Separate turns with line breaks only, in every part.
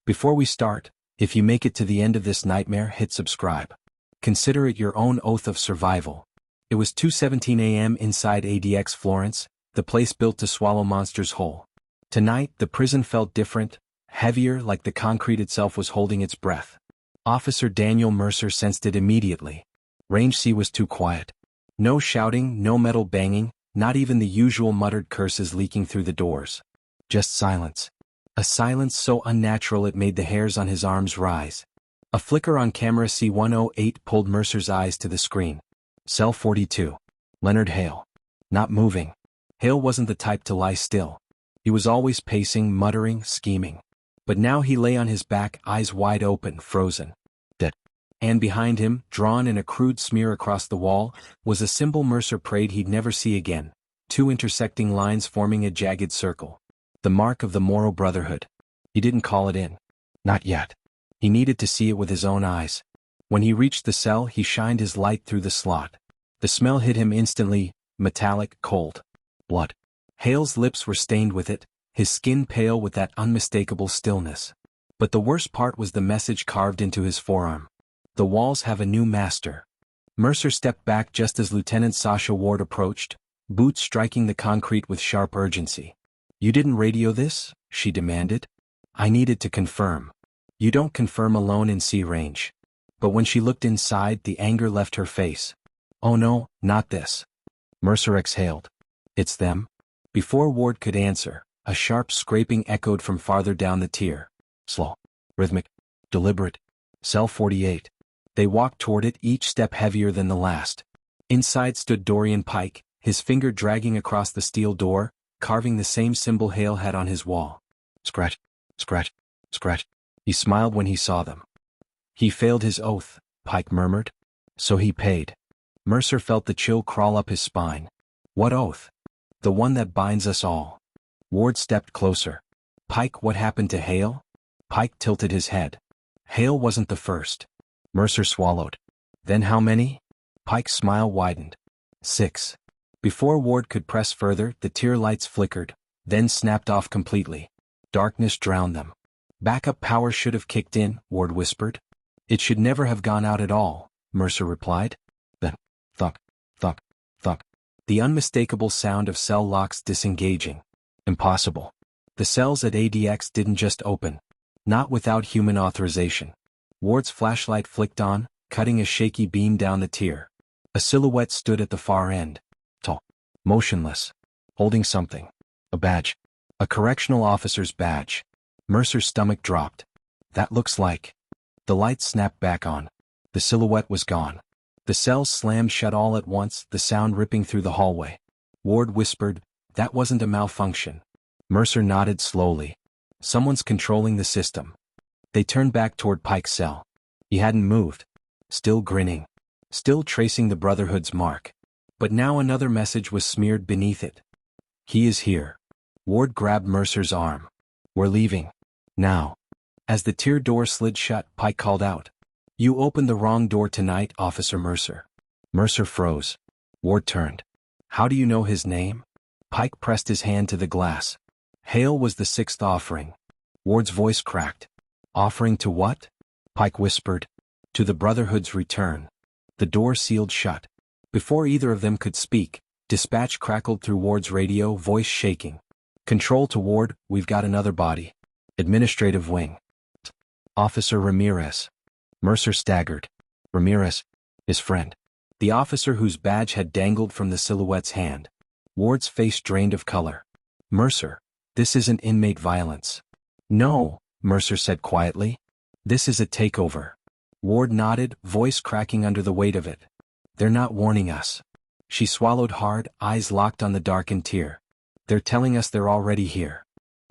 Before we start, if you make it to the end of this nightmare, hit subscribe. Consider it your own oath of survival. It was 2:17 a.m. inside ADX Florence, the place built to swallow monsters whole. Tonight, the prison felt different, heavier, like the concrete itself was holding its breath. Officer Daniel Mercer sensed it immediately. Range C was too quiet. No shouting, no metal banging, not even the usual muttered curses leaking through the doors. Just silence. A silence so unnatural it made the hairs on his arms rise. A flicker on camera C108 pulled Mercer's eyes to the screen. Cell 42. Leonard Hale. Not moving. Hale wasn't the type to lie still. He was always pacing, muttering, scheming. But now he lay on his back, eyes wide open, frozen. Dead. And behind him, drawn in a crude smear across the wall, was a symbol Mercer prayed he'd never see again. Two intersecting lines forming a jagged circle. The mark of the Moro Brotherhood. He didn't call it in. Not yet. He needed to see it with his own eyes. When he reached the cell, he shined his light through the slot. The smell hit him instantly, metallic, cold. Blood. Hale's lips were stained with it, his skin pale with that unmistakable stillness. But the worst part was the message carved into his forearm. The walls have a new master. Mercer stepped back just as Lieutenant Sasha Ward approached, boots striking the concrete with sharp urgency. "You didn't radio this?" she demanded. "I needed to confirm." "You don't confirm alone in C range." But when she looked inside, the anger left her face. "Oh no, not this." Mercer exhaled. "It's them?" Before Ward could answer, a sharp scraping echoed from farther down the tier. Slow. Rhythmic. Deliberate. Cell 48. They walked toward it, each step heavier than the last. Inside stood Dorian Pike, his finger dragging across the steel door, carving the same symbol Hale had on his wall. Scratch, scratch, scratch. He smiled when he saw them. "He failed his oath," Pike murmured. "So he paid." Mercer felt the chill crawl up his spine. "What oath?" "The one that binds us all." Ward stepped closer. "Pike, what happened to Hale?" Pike tilted his head. "Hale wasn't the first." Mercer swallowed. "Then how many?" Pike's smile widened. 6. Before Ward could press further, the tier lights flickered, then snapped off completely. Darkness drowned them. "Backup power should have kicked in," Ward whispered. "It should never have gone out at all," Mercer replied. Then, thunk, thunk, thunk. The unmistakable sound of cell locks disengaging. Impossible. The cells at ADX didn't just open. Not without human authorization. Ward's flashlight flicked on, cutting a shaky beam down the tier. A silhouette stood at the far end. Tall. Motionless. Holding something. A badge. A correctional officer's badge. Mercer's stomach dropped. "That looks like..." The lights snapped back on. The silhouette was gone. The cells slammed shut all at once, the sound ripping through the hallway. Ward whispered, "That wasn't a malfunction." Mercer nodded slowly. "Someone's controlling the system." They turned back toward Pike's cell. He hadn't moved. Still grinning. Still tracing the Brotherhood's mark. But now another message was smeared beneath it. "He is here." Ward grabbed Mercer's arm. "We're leaving. Now." As the tier door slid shut, Pike called out, "You opened the wrong door tonight, Officer Mercer." Mercer froze. Ward turned. "How do you know his name?" Pike pressed his hand to the glass. "Hale was the 6th offering." Ward's voice cracked. "Offering to what?" Pike whispered. "To the Brotherhood's return." The door sealed shut. Before either of them could speak, dispatch crackled through Ward's radio, voice shaking. "Control to Ward, we've got another body. Administrative wing. Officer Ramirez." Mercer staggered. Ramirez? His friend. The officer whose badge had dangled from the silhouette's hand. Ward's face drained of color. "Mercer, this isn't inmate violence." "No," Mercer said quietly. "This is a takeover." Ward nodded, voice cracking under the weight of it. "They're not warning us." She swallowed hard, eyes locked on the darkened tier. "They're telling us they're already here."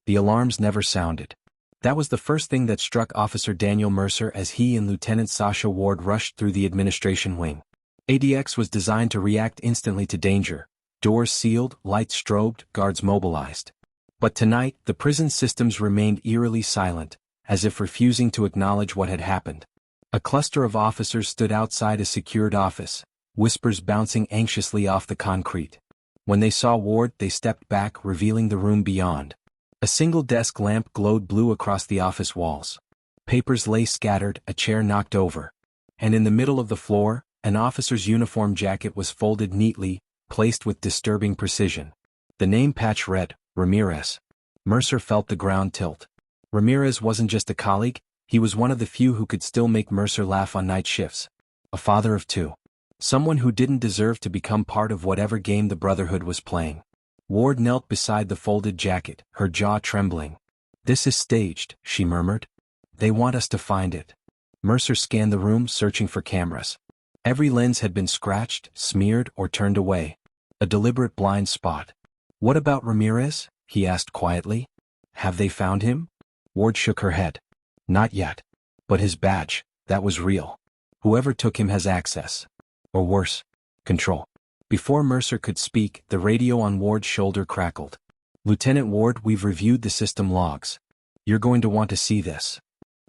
The alarms never sounded. That was the first thing that struck Officer Daniel Mercer as he and Lieutenant Sasha Ward rushed through the administration wing. ADX was designed to react instantly to danger. Doors sealed, lights strobed, guards mobilized. But tonight, the prison systems remained eerily silent, as if refusing to acknowledge what had happened. A cluster of officers stood outside a secured office, whispers bouncing anxiously off the concrete. When they saw Ward, they stepped back, revealing the room beyond. A single desk lamp glowed blue across the office walls. Papers lay scattered, a chair knocked over. And in the middle of the floor, an officer's uniform jacket was folded neatly, placed with disturbing precision. The name patch read, Ramirez. Mercer felt the ground tilt. Ramirez wasn't just a colleague, he was one of the few who could still make Mercer laugh on night shifts. A father of two. Someone who didn't deserve to become part of whatever game the Brotherhood was playing. Ward knelt beside the folded jacket, her jaw trembling. "This is staged," she murmured. "They want us to find it." Mercer scanned the room, searching for cameras. Every lens had been scratched, smeared, or turned away. A deliberate blind spot. "What about Ramirez?" he asked quietly. "Have they found him?" Ward shook her head. "Not yet. But his badge, that was real. Whoever took him has access. Or worse, control." Before Mercer could speak, the radio on Ward's shoulder crackled. "Lieutenant Ward, we've reviewed the system logs. You're going to want to see this."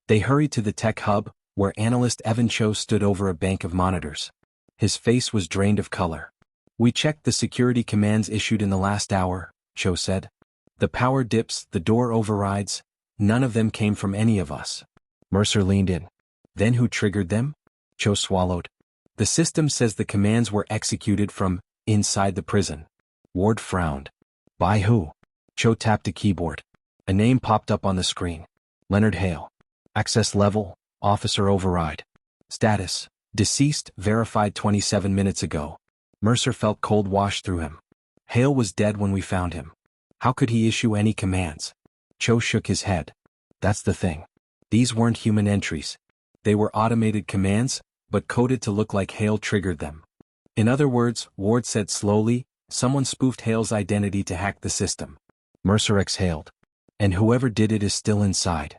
They hurried to the tech hub, where analyst Evan Cho stood over a bank of monitors. His face was drained of color. "We checked the security commands issued in the last hour," Cho said. "The power dips, the door overrides, none of them came from any of us." Mercer leaned in. "Then who triggered them?" Cho swallowed. "The system says the commands were executed from inside the prison." Ward frowned. "By who?" Cho tapped a keyboard. A name popped up on the screen. Leonard Hale. Access level, officer override. Status, deceased, verified 27 minutes ago. Mercer felt cold wash through him. Hale was dead when we found him. How could he issue any commands? Cho shook his head. "That's the thing. These weren't human entries. They were automated commands, but coded to look like Hale triggered them." "In other words," Ward said slowly, "someone spoofed Hale's identity to hack the system." Mercer exhaled. "And whoever did it is still inside."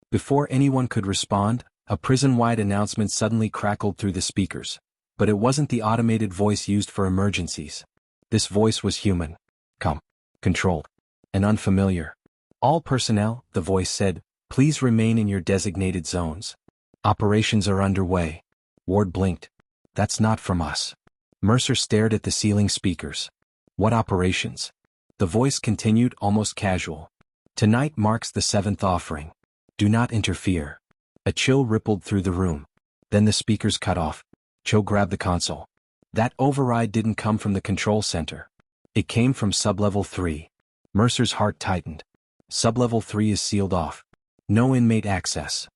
Before anyone could respond, a prison-wide announcement suddenly crackled through the speakers. But it wasn't the automated voice used for emergencies. This voice was human. Calm. Controlled. And unfamiliar. "All personnel," the voice said, "please remain in your designated zones. Operations are underway." Ward blinked. "That's not from us." Mercer stared at the ceiling speakers. "What operations?" The voice continued, almost casual. "Tonight marks the 7th offering. Do not interfere." A chill rippled through the room. Then the speakers cut off. Cho grabbed the console. That override didn't come from the control center. It came from Sublevel 3. Mercer's heart tightened. Sublevel 3 is sealed off. No inmate access.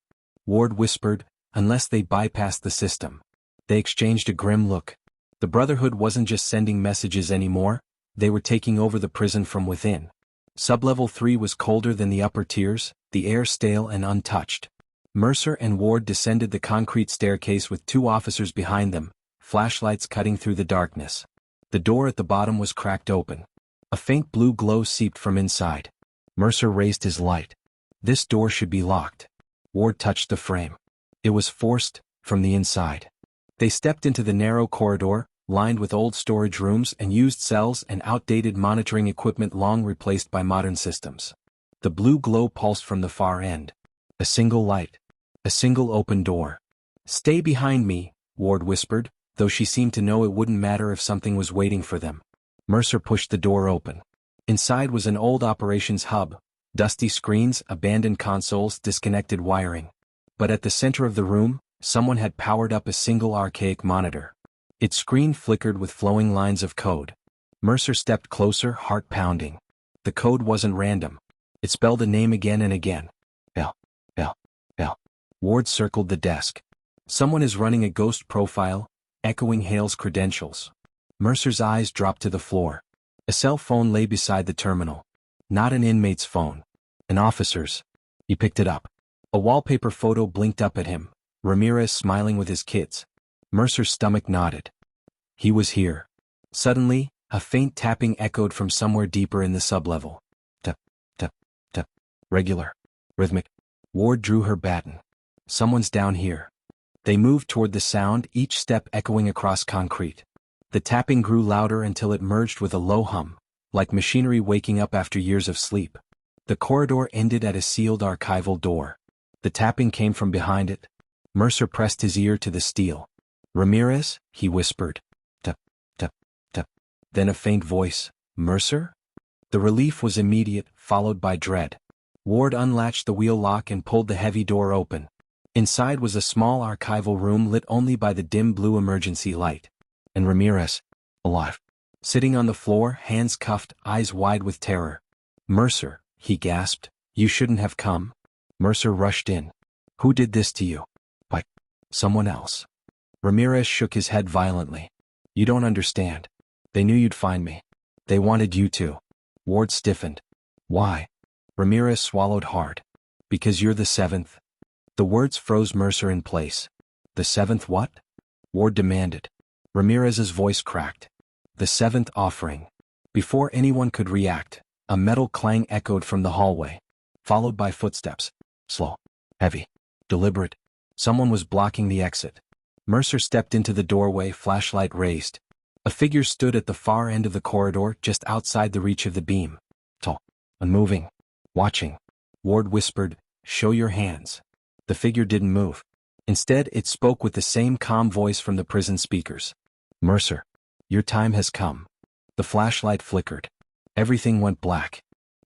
Ward whispered, "Unless they bypassed the system." They exchanged a grim look. The Brotherhood wasn't just sending messages anymore, they were taking over the prison from within. Sublevel 3 was colder than the upper tiers, the air stale and untouched. Mercer and Ward descended the concrete staircase with 2 officers behind them, flashlights cutting through the darkness. The door at the bottom was cracked open. A faint blue glow seeped from inside. Mercer raised his light. "This door should be locked." Ward touched the frame. It was forced, from the inside. They stepped into the narrow corridor, lined with old storage rooms and used cells and outdated monitoring equipment long replaced by modern systems. The blue glow pulsed from the far end. A single light. A single open door. "Stay behind me," Ward whispered, though she seemed to know it wouldn't matter if something was waiting for them. Mercer pushed the door open. Inside was an old operations hub, dusty screens, abandoned consoles, disconnected wiring. But at the center of the room, someone had powered up a single archaic monitor. Its screen flickered with flowing lines of code. Mercer stepped closer, heart pounding. The code wasn't random. It spelled a name again and again. L. L. L. Ward circled the desk. Someone is running a ghost profile, echoing Hale's credentials. Mercer's eyes dropped to the floor. A cell phone lay beside the terminal. Not an inmate's phone. An officer's. He picked it up. A wallpaper photo blinked up at him, Ramirez smiling with his kids. Mercer's stomach nodded. He was here. Suddenly, a faint tapping echoed from somewhere deeper in the sublevel. Tap, tap, tap. Regular. Rhythmic. Ward drew her baton. Someone's down here. They moved toward the sound, each step echoing across concrete. The tapping grew louder until it merged with a low hum, like machinery waking up after years of sleep. The corridor ended at a sealed archival door. The tapping came from behind it. Mercer pressed his ear to the steel. "Ramirez?" he whispered. Tap, tap, tap. Then a faint voice. "Mercer?" The relief was immediate, followed by dread. Ward unlatched the wheel lock and pulled the heavy door open, Inside was a small archival room lit only by the dim blue emergency light. And Ramirez, alive, sitting on the floor, hands cuffed, eyes wide with terror. "Mercer," he gasped, "you shouldn't have come." Mercer rushed in. "Who did this to you?" "Why, someone else." Ramirez shook his head violently. "You don't understand. They knew you'd find me. They wanted you to." Ward stiffened. "Why?" Ramirez swallowed hard. "Because you're the seventh." The words froze Mercer in place. "The seventh what?" Ward demanded. Ramirez's voice cracked. "The seventh offering." Before anyone could react, a metal clang echoed from the hallway, followed by footsteps. Slow, heavy, deliberate. Someone was blocking the exit. Mercer stepped into the doorway, flashlight raised. A figure stood at the far end of the corridor, just outside the reach of the beam. Tall, unmoving, watching. Ward whispered, "Show your hands." The figure didn't move. Instead, it spoke with the same calm voice from the prison speakers. "Mercer, your time has come." The flashlight flickered. Everything went black.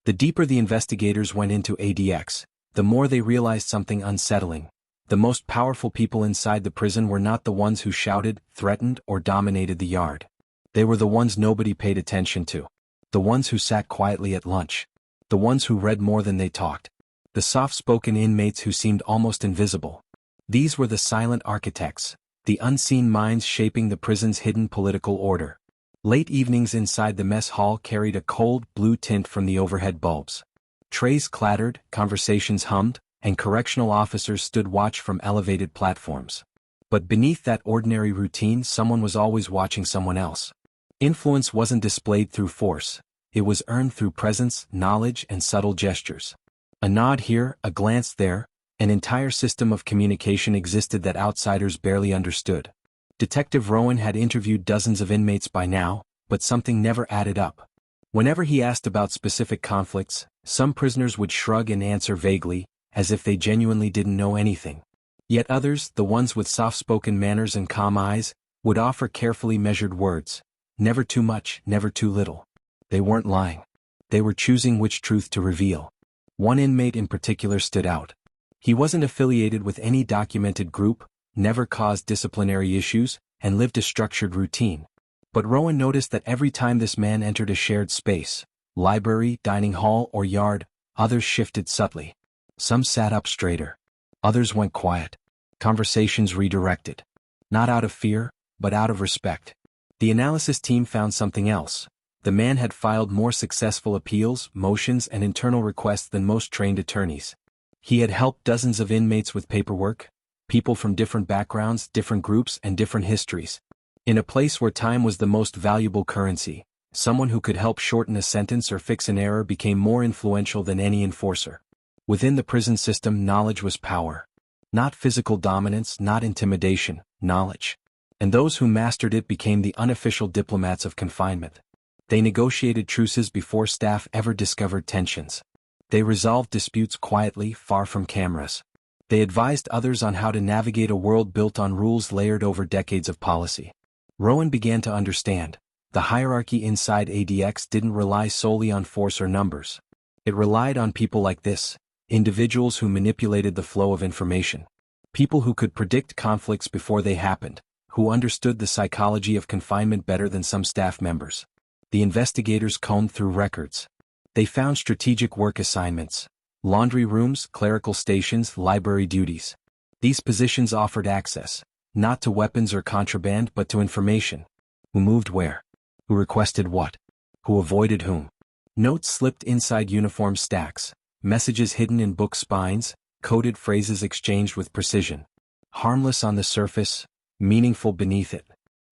The deeper the investigators went into ADX, the more they realized something unsettling. The most powerful people inside the prison were not the ones who shouted, threatened, or dominated the yard. They were the ones nobody paid attention to. The ones who sat quietly at lunch. The ones who read more than they talked. The soft-spoken inmates who seemed almost invisible. These were the silent architects, the unseen minds shaping the prison's hidden political order. Late evenings inside the mess hall carried a cold blue tint from the overhead bulbs. Trays clattered, conversations hummed, and correctional officers stood watch from elevated platforms. But beneath that ordinary routine, someone was always watching someone else. Influence wasn't displayed through force. It was earned through presence, knowledge, and subtle gestures. A nod here, a glance there, an entire system of communication existed that outsiders barely understood. Detective Rowan had interviewed dozens of inmates by now, but something never added up. Whenever he asked about specific conflicts, some prisoners would shrug and answer vaguely, as if they genuinely didn't know anything. Yet others, the ones with soft-spoken manners and calm eyes, would offer carefully measured words. Never too much, never too little. They weren't lying. They were choosing which truth to reveal. One inmate in particular stood out. He wasn't affiliated with any documented group, never caused disciplinary issues, and lived a structured routine. But Rowan noticed that every time this man entered a shared space, library, dining hall, or yard, others shifted subtly. Some sat up straighter. Others went quiet. Conversations redirected. Not out of fear, but out of respect. The analysis team found something else. The man had filed more successful appeals, motions, and internal requests than most trained attorneys. He had helped dozens of inmates with paperwork, people from different backgrounds, different groups, and different histories. In a place where time was the most valuable currency, someone who could help shorten a sentence or fix an error became more influential than any enforcer. Within the prison system, knowledge was power. Not physical dominance, not intimidation, knowledge. And those who mastered it became the unofficial diplomats of confinement. They negotiated truces before staff ever discovered tensions. They resolved disputes quietly, far from cameras. They advised others on how to navigate a world built on rules layered over decades of policy. Rowan began to understand. The hierarchy inside ADX didn't rely solely on force or numbers. It relied on people like this, individuals who manipulated the flow of information. People who could predict conflicts before they happened, who understood the psychology of confinement better than some staff members. The investigators combed through records. They found strategic work assignments, laundry rooms, clerical stations, library duties. These positions offered access, not to weapons or contraband but to information. Who moved where? Who requested what? Who avoided whom? Notes slipped inside uniform stacks, messages hidden in book spines, coded phrases exchanged with precision. Harmless on the surface, meaningful beneath it.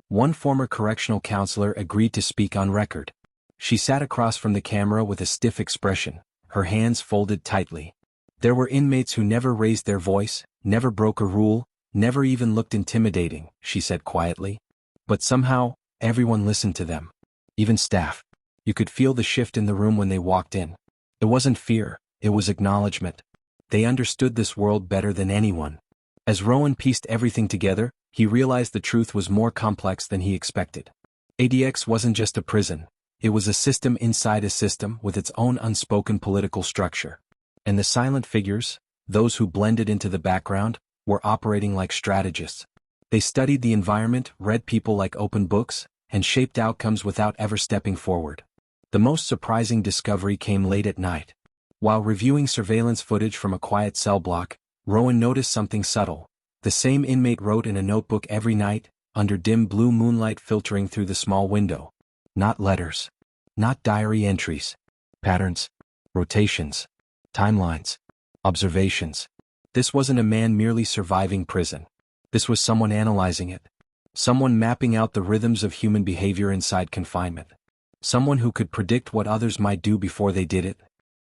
One former correctional counselor agreed to speak on record. She sat across from the camera with a stiff expression, her hands folded tightly. There were inmates who never raised their voice, never broke a rule, never even looked intimidating, she said quietly. But somehow, everyone listened to them. Even staff. You could feel the shift in the room when they walked in. It wasn't fear, it was acknowledgement. They understood this world better than anyone. As Rowan pieced everything together, he realized the truth was more complex than he expected. ADX wasn't just a prison. It was a system inside a system with its own unspoken political structure. And the silent figures, those who blended into the background, were operating like strategists. They studied the environment, read people like open books, and shaped outcomes without ever stepping forward. The most surprising discovery came late at night. While reviewing surveillance footage from a quiet cell block, Rowan noticed something subtle. The same inmate wrote in a notebook every night, under dim blue moonlight filtering through the small window. Not letters. Not diary entries. Patterns. Rotations. Timelines. Observations. This wasn't a man merely surviving prison. This was someone analyzing it. Someone mapping out the rhythms of human behavior inside confinement. Someone who could predict what others might do before they did it.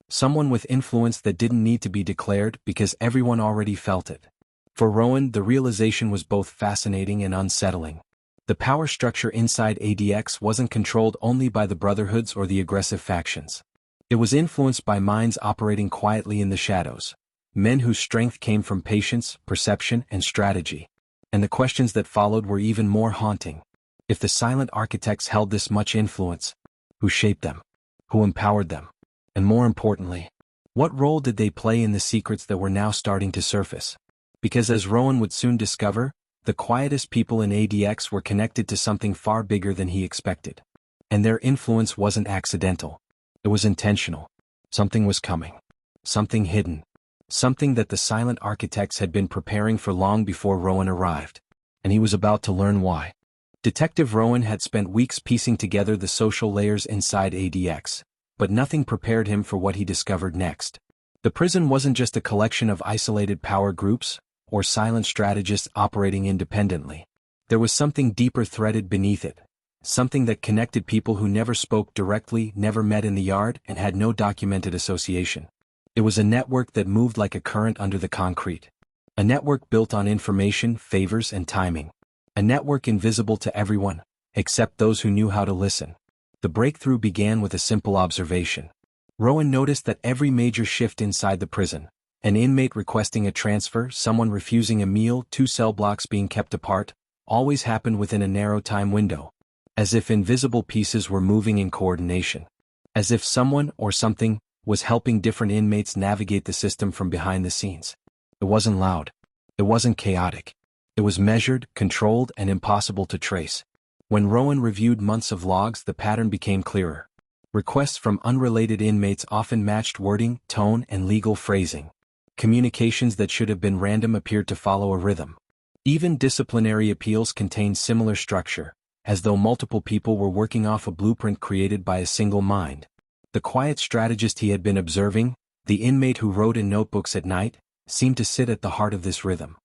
Someone with influence that didn't need to be declared because everyone already felt it. For Rowan, the realization was both fascinating and unsettling. The power structure inside ADX wasn't controlled only by the Brotherhoods or the aggressive factions. It was influenced by minds operating quietly in the shadows. Men whose strength came from patience, perception, and strategy. And the questions that followed were even more haunting. If the silent architects held this much influence, who shaped them? Who empowered them? And more importantly, what role did they play in the secrets that were now starting to surface? Because as Rowan would soon discover, the quietest people in ADX were connected to something far bigger than he expected. And their influence wasn't accidental. It was intentional. Something was coming. Something hidden. Something that the silent architects had been preparing for long before Rowan arrived. And he was about to learn why. Detective Rowan had spent weeks piecing together the social layers inside ADX, but nothing prepared him for what he discovered next. The prison wasn't just a collection of isolated power groups, or silent strategists operating independently. There was something deeper threaded beneath it. Something that connected people who never spoke directly, never met in the yard, and had no documented association. It was a network that moved like a current under the concrete. A network built on information, favors, and timing. A network invisible to everyone, except those who knew how to listen. The breakthrough began with a simple observation. Rowan noticed that every major shift inside the prison, an inmate requesting a transfer, someone refusing a meal, 2 cell blocks being kept apart, always happened within a narrow time window. As if invisible pieces were moving in coordination. As if someone or something was helping different inmates navigate the system from behind the scenes. It wasn't loud. It wasn't chaotic. It was measured, controlled, and impossible to trace. When Rowan reviewed months of logs, the pattern became clearer. Requests from unrelated inmates often matched wording, tone, and legal phrasing. Communications that should have been random appeared to follow a rhythm. Even disciplinary appeals contained similar structure, as though multiple people were working off a blueprint created by a single mind. The quiet strategist he had been observing, the inmate who wrote in notebooks at night, seemed to sit at the heart of this rhythm.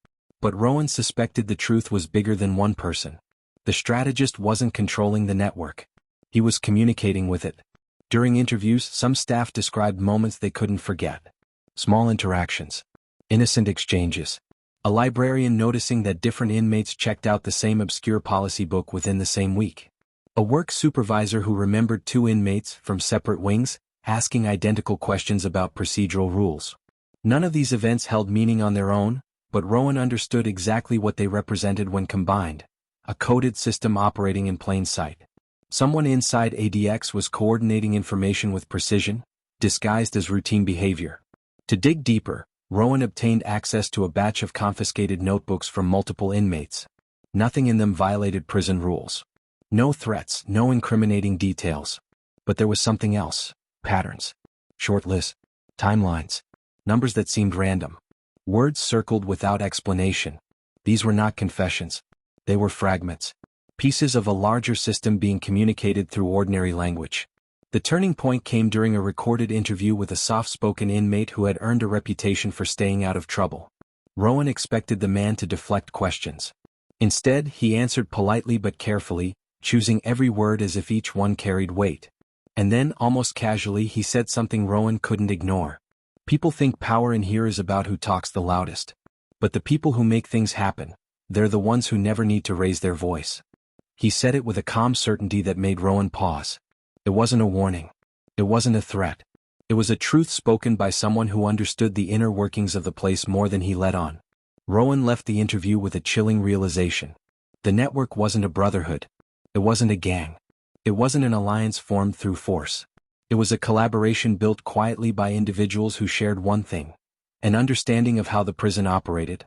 But Rowan suspected the truth was bigger than one person. The strategist wasn't controlling the network. He was communicating with it. During interviews, some staff described moments they couldn't forget. Small interactions. Innocent exchanges. A librarian noticing that different inmates checked out the same obscure policy book within the same week. A work supervisor who remembered 2 inmates from separate wings, asking identical questions about procedural rules. None of these events held meaning on their own, but Rowan understood exactly what they represented when combined. A coded system operating in plain sight. Someone inside ADX was coordinating information with precision, disguised as routine behavior. To dig deeper, Rowan obtained access to a batch of confiscated notebooks from multiple inmates. Nothing in them violated prison rules. No threats, no incriminating details. But there was something else. Patterns. Short lists. Timelines. Numbers that seemed random. Words circled without explanation. These were not confessions. They were fragments. Pieces of a larger system being communicated through ordinary language. The turning point came during a recorded interview with a soft-spoken inmate who had earned a reputation for staying out of trouble. Rowan expected the man to deflect questions. Instead, he answered politely but carefully, choosing every word as if each one carried weight. And then, almost casually, he said something Rowan couldn't ignore. People think power in here is about who talks the loudest. But the people who make things happen, they're the ones who never need to raise their voice. He said it with a calm certainty that made Rowan pause. It wasn't a warning. It wasn't a threat. It was a truth spoken by someone who understood the inner workings of the place more than he let on. Rowan left the interview with a chilling realization. The network wasn't a brotherhood. It wasn't a gang. It wasn't an alliance formed through force. It was a collaboration built quietly by individuals who shared one thing: an understanding of how the prison operated.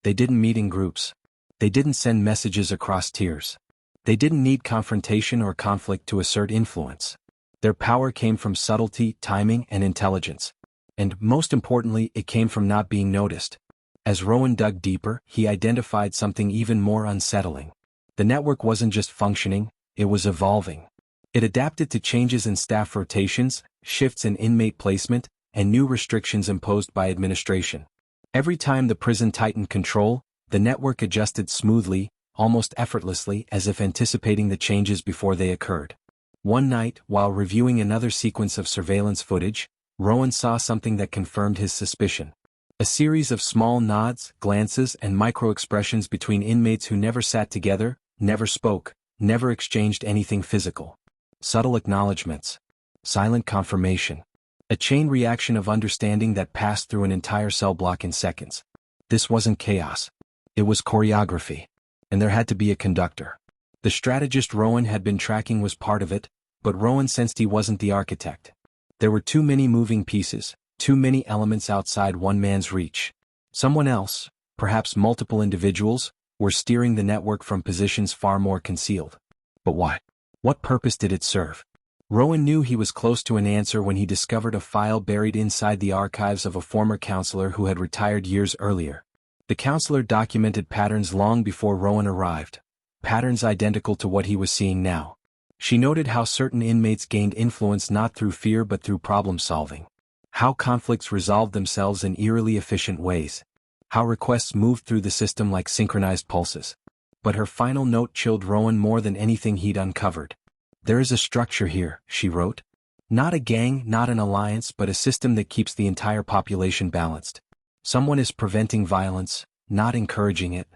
They didn't meet in groups. They didn't send messages across tiers. They didn't need confrontation or conflict to assert influence. Their power came from subtlety, timing, and intelligence. And, most importantly, it came from not being noticed. As Rowan dug deeper, he identified something even more unsettling. The network wasn't just functioning, it was evolving. It adapted to changes in staff rotations, shifts in inmate placement, and new restrictions imposed by administration. Every time the prison tightened control, the network adjusted smoothly, almost effortlessly, as if anticipating the changes before they occurred. One night, while reviewing another sequence of surveillance footage, Rowan saw something that confirmed his suspicion. A series of small nods, glances, and micro-expressions between inmates who never sat together, never spoke, never exchanged anything physical. Subtle acknowledgments. Silent confirmation. A chain reaction of understanding that passed through an entire cell block in seconds. This wasn't chaos. It was choreography. And there had to be a conductor. The strategist Rowan had been tracking was part of it, but Rowan sensed he wasn't the architect. There were too many moving pieces, too many elements outside one man's reach. Someone else, perhaps multiple individuals, were steering the network from positions far more concealed. But why? What purpose did it serve? Rowan knew he was close to an answer when he discovered a file buried inside the archives of a former counselor who had retired years earlier. The counselor documented patterns long before Rowan arrived, patterns identical to what he was seeing now. She noted how certain inmates gained influence not through fear but through problem-solving. How conflicts resolved themselves in eerily efficient ways. How requests moved through the system like synchronized pulses. But her final note chilled Rowan more than anything he'd uncovered. There is a structure here, she wrote. Not a gang, not an alliance, but a system that keeps the entire population balanced. Someone is preventing violence, not encouraging it.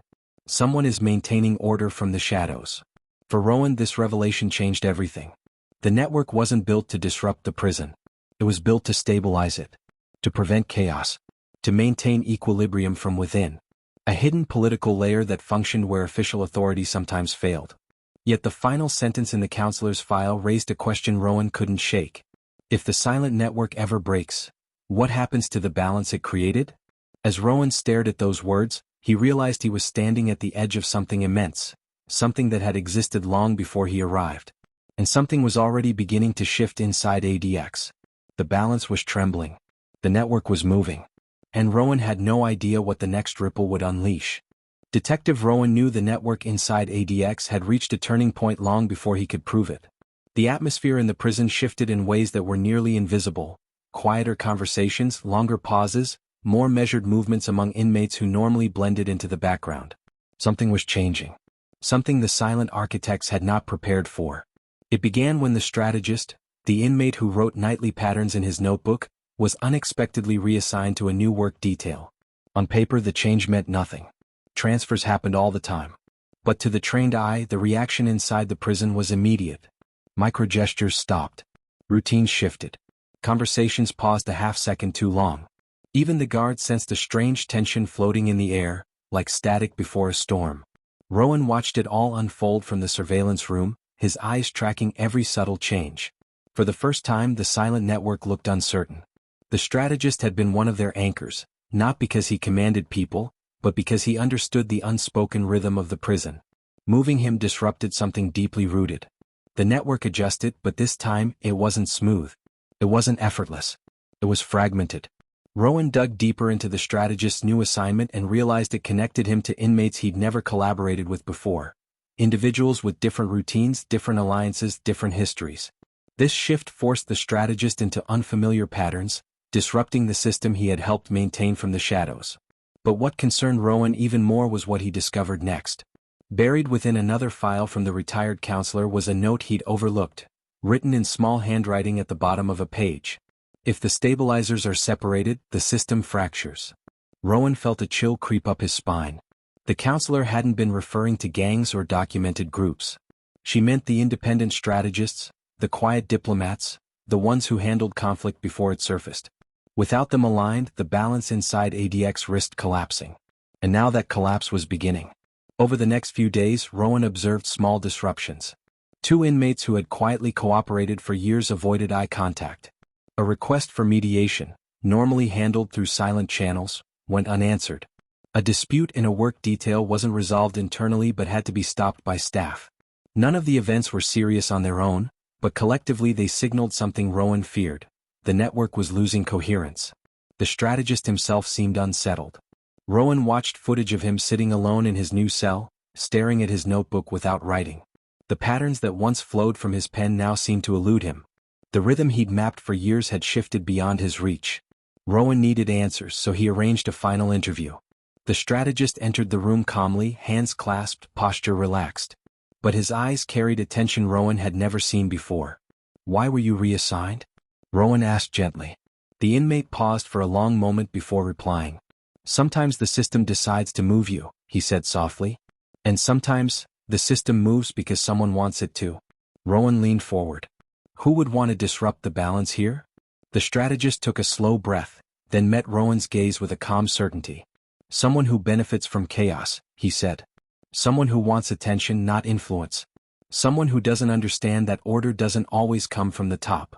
Someone is maintaining order from the shadows. For Rowan, this revelation changed everything. The network wasn't built to disrupt the prison. It was built to stabilize it. To prevent chaos. To maintain equilibrium from within. A hidden political layer that functioned where official authority sometimes failed. Yet the final sentence in the counselor's file raised a question Rowan couldn't shake. If the silent network ever breaks, what happens to the balance it created? As Rowan stared at those words, he realized he was standing at the edge of something immense, something that had existed long before he arrived. And something was already beginning to shift inside ADX. The balance was trembling. The network was moving. And Rowan had no idea what the next ripple would unleash. Detective Rowan knew the network inside ADX had reached a turning point long before he could prove it. The atmosphere in the prison shifted in ways that were nearly invisible. Quieter conversations, longer pauses, more measured movements among inmates who normally blended into the background. Something was changing. Something the silent architects had not prepared for. It began when the strategist, the inmate who wrote nightly patterns in his notebook, was unexpectedly reassigned to a new work detail. On paper, the change meant nothing. Transfers happened all the time. But to the trained eye, the reaction inside the prison was immediate. Microgestures stopped. Routines shifted. Conversations paused a half-second too long. Even the guards sensed a strange tension floating in the air, like static before a storm. Rowan watched it all unfold from the surveillance room, his eyes tracking every subtle change. For the first time, the silent network looked uncertain. The strategist had been one of their anchors, not because he commanded people, but because he understood the unspoken rhythm of the prison. Moving him disrupted something deeply rooted. The network adjusted, but this time, it wasn't smooth. It wasn't effortless. It was fragmented. Rowan dug deeper into the strategist's new assignment and realized it connected him to inmates he'd never collaborated with before. Individuals with different routines, different alliances, different histories. This shift forced the strategist into unfamiliar patterns, disrupting the system he had helped maintain from the shadows. But what concerned Rowan even more was what he discovered next. Buried within another file from the retired counselor was a note he'd overlooked, written in small handwriting at the bottom of a page. If the stabilizers are separated, the system fractures. Rowan felt a chill creep up his spine. The counselor hadn't been referring to gangs or documented groups. She meant the independent strategists, the quiet diplomats, the ones who handled conflict before it surfaced. Without them aligned, the balance inside ADX risked collapsing. And now that collapse was beginning. Over the next few days, Rowan observed small disruptions. 2 inmates who had quietly cooperated for years avoided eye contact. A request for mediation, normally handled through silent channels, went unanswered. A dispute in a work detail wasn't resolved internally but had to be stopped by staff. None of the events were serious on their own, but collectively they signaled something Rowan feared. The network was losing coherence. The strategist himself seemed unsettled. Rowan watched footage of him sitting alone in his new cell, staring at his notebook without writing. The patterns that once flowed from his pen now seemed to elude him. The rhythm he'd mapped for years had shifted beyond his reach. Rowan needed answers, so he arranged a final interview. The strategist entered the room calmly, hands clasped, posture relaxed. But his eyes carried a tension Rowan had never seen before. "Why were you reassigned?" Rowan asked gently. The inmate paused for a long moment before replying. "Sometimes the system decides to move you," he said softly. "And sometimes, the system moves because someone wants it to." Rowan leaned forward. "Who would want to disrupt the balance here?" The strategist took a slow breath, then met Rowan's gaze with a calm certainty. "Someone who benefits from chaos," he said. "Someone who wants attention, not influence. Someone who doesn't understand that order doesn't always come from the top."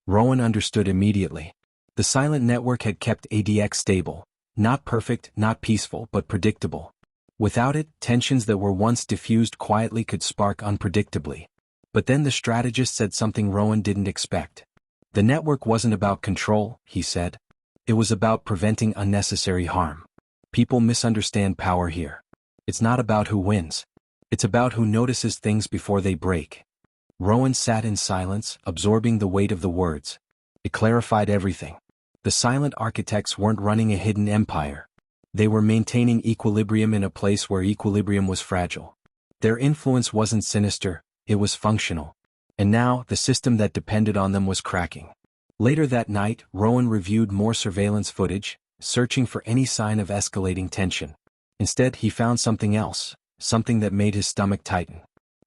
Rowan understood immediately. The silent network had kept ADX stable. Not perfect, not peaceful, but predictable. Without it, tensions that were once diffused quietly could spark unpredictably. But then the strategist said something Rowan didn't expect. "The network wasn't about control," he said. "It was about preventing unnecessary harm. People misunderstand power here. It's not about who wins. It's about who notices things before they break." Rowan sat in silence, absorbing the weight of the words. It clarified everything. The silent architects weren't running a hidden empire. They were maintaining equilibrium in a place where equilibrium was fragile. Their influence wasn't sinister, it was functional. And now, the system that depended on them was cracking. Later that night, Rowan reviewed more surveillance footage, searching for any sign of escalating tension. Instead, he found something else, something that made his stomach tighten.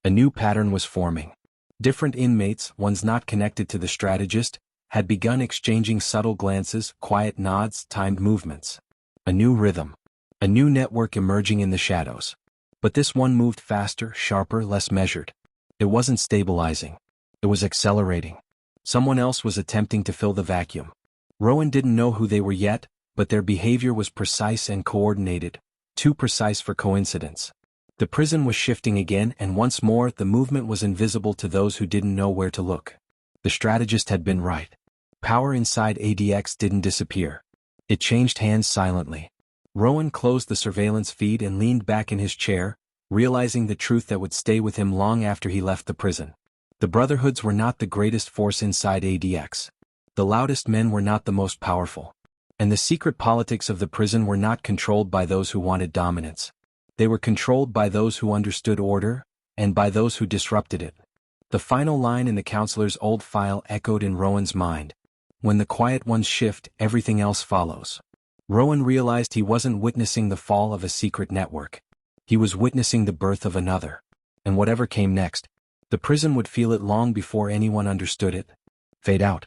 A new pattern was forming. Different inmates, ones not connected to the strategist, had begun exchanging subtle glances, quiet nods, timed movements. A new rhythm. A new network emerging in the shadows. But this one moved faster, sharper, less measured. It wasn't stabilizing. It was accelerating. Someone else was attempting to fill the vacuum. Rowan didn't know who they were yet, but their behavior was precise and coordinated, too precise for coincidence. The prison was shifting again, and once more the movement was invisible to those who didn't know where to look. The strategist had been right. Power inside ADX didn't disappear. It changed hands silently. Rowan closed the surveillance feed and leaned back in his chair, realizing the truth that would stay with him long after he left the prison. The Brotherhoods were not the greatest force inside ADX. The loudest men were not the most powerful. And the secret politics of the prison were not controlled by those who wanted dominance. They were controlled by those who understood order, and by those who disrupted it. The final line in the counselor's old file echoed in Rowan's mind. "When the quiet ones shift, everything else follows." Rowan realized he wasn't witnessing the fall of a secret network. He was witnessing the birth of another. And whatever came next, the prison would feel it long before anyone understood it. Fade out.